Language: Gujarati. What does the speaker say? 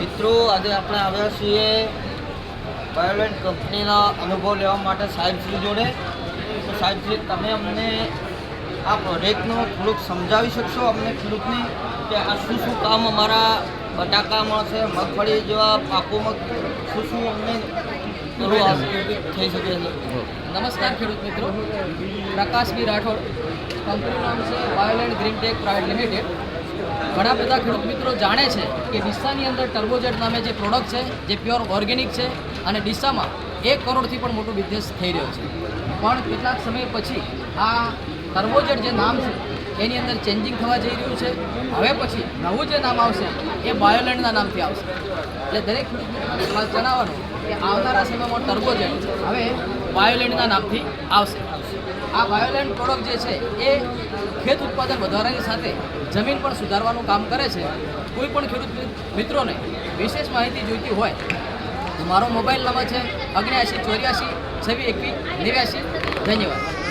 મિત્રો આજે આપણે આવ્યા છીએ બાયોલેન્ડ કંપનીના અનુભવ લેવા માટે સાહેબશ્રી જોડે. તો સાહેબશ્રી, તમે અમને આ પ્રોડક્ટનું થોડુંક સમજાવી શકશો અમને ખેડૂતને કે આ શું શું કામ અમારા બટાકામાં છે, મગફળી જેવા પાકોમાં શું શું અમને થઈ શકે છે? નમસ્કાર ખેડૂત મિત્રો, પ્રકાશ બી રાઠોડ. કંપનીનું નામ છે બાયોલેન્ડ ગ્રીન ટેક પ્રાઇવેટ લિમિટેડ. ઘણા બધા ખેડૂત મિત્રો જાણે છે કે ડિસ્સાની અંદર ટર્બોજેટ નામે જે પ્રોડક્ટ છે જે પ્યોર ઓર્ગેનિક છે અને ડિસ્સામાં 1 કરોડથી પણ મોટું બિઝનેસ થઈ રહ્યો છે. પણ કેટલાક સમય પછી આ ટર્બોજેટ જે નામ છે એની અંદર ચેન્જિંગ થવા જઈ રહ્યું છે. હવે પછી નવું જે નામ આવશે એ બાયોલેન્ડના નામથી આવશે. એટલે દરેક ખેડૂત મિત્રોને ખાસ જણાવવાનું કે આવનારા સમયમાં ટર્બોજેટ હવે બાયોલેન્ડના નામથી આવશે. આ બાયોલેન્ડ પ્રોડક્ટ જે છે એ ખેત ઉત્પાદન વધારવાની સાથે જમીન પણ સુધારવાનું કામ કરે છે. કોઈ પણ ખેડૂત મિત્રોને વિશેષ માહિતી જોઈતી હોય તો મારો મોબાઈલ નંબર છે 79 84 26 21 89. ધન્યવાદ.